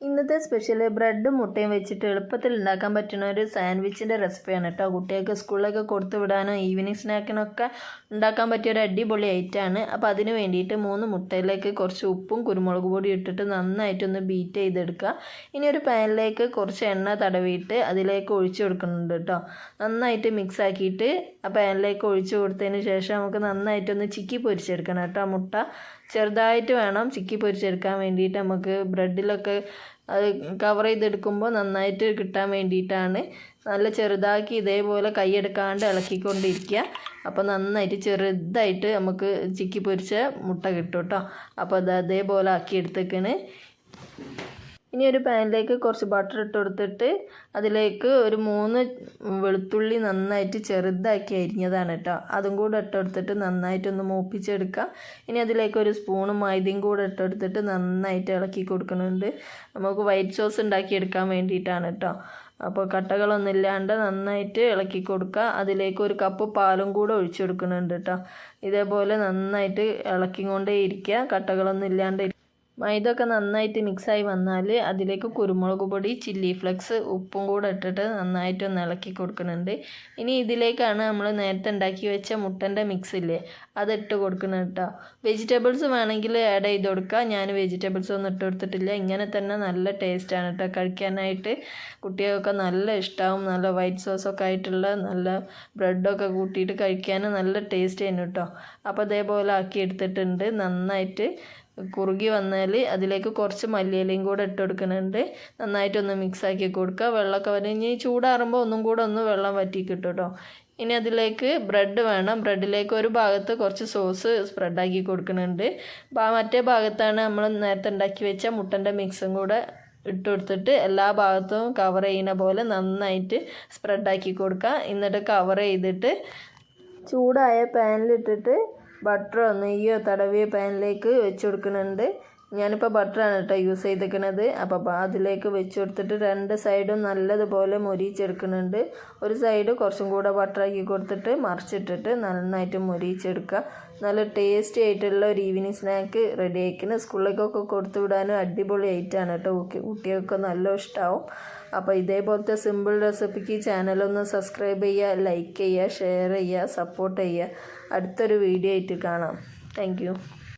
ഇന്നത്തെ സ്പെഷ്യൽ ബ്രെഡും മുട്ടയും വെച്ചിട്ട് എളുപ്പത്തിൽ ഉണ്ടാക്കാൻ പറ്റുന്ന ഒരു സാൻഡ്വിച്ചിൻ്റെ റെസിപ്പിയാണ് കേട്ടോ. കുട്ടികൾക്ക് സ്കൂളിലൊക്കെ കൊടുത്തു വിടാനോ ഈവനിങ് സ്നാക്കിനൊക്കെ ഉണ്ടാക്കാൻ പറ്റിയ ഒരു അടിപൊളി ഐറ്റമാണ്. അപ്പോൾ അതിന് വേണ്ടിയിട്ട് 3 മുട്ടയിലേക്ക് കുറച്ച് ഉപ്പും കുരുമുളക് പൊടി ഇട്ടിട്ട് നന്നായിട്ടൊന്ന് ബീറ്റ് ചെയ്തെടുക്കുക. ഇനി ഒരു പാനിലേക്ക് കുറച്ച് എണ്ണ തടവിയിട്ട് അതിലേക്ക് ഒഴിച്ചു കൊടുക്കുന്നുണ്ട് കേട്ടോ. നന്നായിട്ട് മിക്സ് ആക്കിയിട്ട് ആ പാനിലേക്ക് ഒഴിച്ചു കൊടുത്തതിന് ശേഷം നമുക്ക് നന്നായിട്ടൊന്ന് ചിക്കി പൊരിച്ചെടുക്കണം കേട്ടോ. മുട്ട ചെറുതായിട്ട് വേണം ചിക്കി പൊരിച്ചെടുക്കാൻ വേണ്ടിയിട്ട്. നമുക്ക് ബ്രെഡിലൊക്കെ അത് കവർ ചെയ്തെടുക്കുമ്പോൾ നന്നായിട്ട് കിട്ടാൻ വേണ്ടിയിട്ടാണ്. നല്ല ചെറുതാക്കി ഇതേപോലെ കൈയെടുക്കാണ്ട് ഇളക്കിക്കൊണ്ടിരിക്കുക. അപ്പോൾ നന്നായിട്ട് ചെറുതായിട്ട് നമുക്ക് ചിക്കി പൊരിച്ച മുട്ട കിട്ടും കേട്ടോ. അപ്പോൾ അത് അതേപോലെ ആക്കി എടുത്തേക്കണ്. ഇനി ഒരു പാനിലേക്ക് കുറച്ച് ബട്ടർ ഇട്ട് കൊടുത്തിട്ട് അതിലേക്ക് ഒരു 3 വെളുത്തുള്ളി നന്നായിട്ട് ചെറുതാക്കി അരിഞ്ഞതാണ് കേട്ടോ. അതും കൂടെ ഇട്ടെടുത്തിട്ട് നന്നായിട്ടൊന്ന് മൂപ്പിച്ചെടുക്കുക. ഇനി അതിലേക്ക് ഒരു സ്പൂണ് മൈദയും കൂടെ ഇട്ടെടുത്തിട്ട് നന്നായിട്ട് ഇളക്കി കൊടുക്കുന്നുണ്ട്. നമുക്ക് വൈറ്റ് സോസ് ഉണ്ടാക്കിയെടുക്കാൻ വേണ്ടിയിട്ടാണ് കേട്ടോ. അപ്പോൾ കട്ടകളൊന്നും ഇല്ലാണ്ട് നന്നായിട്ട് ഇളക്കി കൊടുക്കുക. അതിലേക്ക് ഒരു കപ്പ് പാലും കൂടെ ഒഴിച്ചു കൊടുക്കുന്നുണ്ട് കേട്ടോ. ഇതേപോലെ നന്നായിട്ട് ഇളക്കിക്കൊണ്ടേ ഇരിക്കുക, കട്ടകളൊന്നും ഇല്ലാണ്ട്. മൈദ ഒക്കെ നന്നായിട്ട് മിക്സായി വന്നാൽ അതിലേക്ക് കുരുമുളക് പൊടി, ചില്ലി ഫ്ലെക്സ്, ഉപ്പും കൂടെ ഇട്ടിട്ട് നന്നായിട്ടൊന്ന് ഇളക്കി കൊടുക്കുന്നുണ്ട്. ഇനി ഇതിലേക്കാണ് നമ്മൾ നേരത്തെ ഉണ്ടാക്കി വെച്ച മുട്ടൻ്റെ മിക്സ് ഇല്ലേ, അതിട്ട് കൊടുക്കുന്നത് കേട്ടോ. വെജിറ്റബിൾസ് വേണമെങ്കിൽ ആഡ് ചെയ്ത് കൊടുക്കുക. ഞാൻ വെജിറ്റബിൾസ് ഒന്നും ഇട്ട് കൊടുത്തിട്ടില്ല. ഇങ്ങനെ തന്നെ നല്ല ടേസ്റ്റാണ് കേട്ടോ കഴിക്കാനായിട്ട്. കുട്ടികൾക്കൊക്കെ നല്ല ഇഷ്ടമാവും. നല്ല വൈറ്റ് സോസൊക്കെ ആയിട്ടുള്ള നല്ല ബ്രെഡൊക്കെ കൂട്ടിയിട്ട് കഴിക്കാൻ നല്ല ടേസ്റ്റ് ചെയ്യുന്നു കേട്ടോ. അപ്പോൾ അതേപോലെ ആക്കി എടുത്തിട്ടുണ്ട്. നന്നായിട്ട് കുറുകി വന്നാൽ അതിലേക്ക് കുറച്ച് മല്ലിയിലയും കൂടെ ഇട്ട് കൊടുക്കുന്നുണ്ട്. നന്നായിട്ടൊന്ന് മിക്സാക്കി കൊടുക്കുക. വെള്ളമൊക്കെ വരഞ്ഞ് ചൂടാറുമ്പോൾ ഒന്നും കൂടെ ഒന്ന് വെള്ളം വറ്റി കിട്ടും കേട്ടോ. ഇനി അതിലേക്ക് ബ്രെഡ് വേണം. ബ്രെഡിലേക്ക് ഒരു ഭാഗത്ത് കുറച്ച് സോസ് സ്പ്രെഡാക്കി കൊടുക്കുന്നുണ്ട്. മറ്റേ ഭാഗത്താണ് നമ്മൾ നേരത്തെ ഉണ്ടാക്കി വെച്ച മുട്ടൻ്റെ മിക്സും കൂടെ ഇട്ട് കൊടുത്തിട്ട് എല്ലാ ഭാഗത്തും കവർ ചെയ്യുന്ന പോലെ നന്നായിട്ട് സ്പ്രെഡാക്കി കൊടുക്കുക. എന്നിട്ട് കവർ ചെയ്തിട്ട് ചൂടായ പാനിലിട്ടിട്ട് ബട്ടറോ നെയ്യോ തടവിയ പാനിലേക്ക് വെച്ച് കൊടുക്കുന്നുണ്ട്. ഞാനിപ്പോൾ ബട്ടറാണ് കേട്ടോ യൂസ് ചെയ്തിരിക്കുന്നത്. അപ്പോൾ അതിലേക്ക് വെച്ച് കൊടുത്തിട്ട് 2 സൈഡും നല്ലതുപോലെ മൊരിച്ചെടുക്കുന്നുണ്ട്. ഒരു സൈഡ് കുറച്ചും കൂടെ ബട്ടറാക്കി കൊടുത്തിട്ട് മറിച്ചിട്ടിട്ട് നന്നായിട്ട് മൊരിച്ചെടുക്കുക. നല്ല ടേസ്റ്റി ആയിട്ടുള്ള ഒരു ഈവനിങ് സ്നാക്ക് റെഡി ആയിരിക്കുന്നു. സ്കൂളിലേക്കൊക്കെ കൊടുത്തു വിടാനും അടിപൊളി ആയിട്ടാണ് കേട്ടോ. കുട്ടികൾക്ക് നല്ല ഇഷ്ടമാവും. അപ്പോൾ ഇതേപോലത്തെ സിമ്പിൾ റെസിപ്പിക്ക് ചാനലൊന്ന് സബ്സ്ക്രൈബ് ചെയ്യുക, ലൈക്ക് ചെയ്യുക, ഷെയർ ചെയ്യുക, സപ്പോർട്ട് ചെയ്യുക. അടുത്തൊരു വീഡിയോ ആയിട്ട് കാണാം. താങ്ക്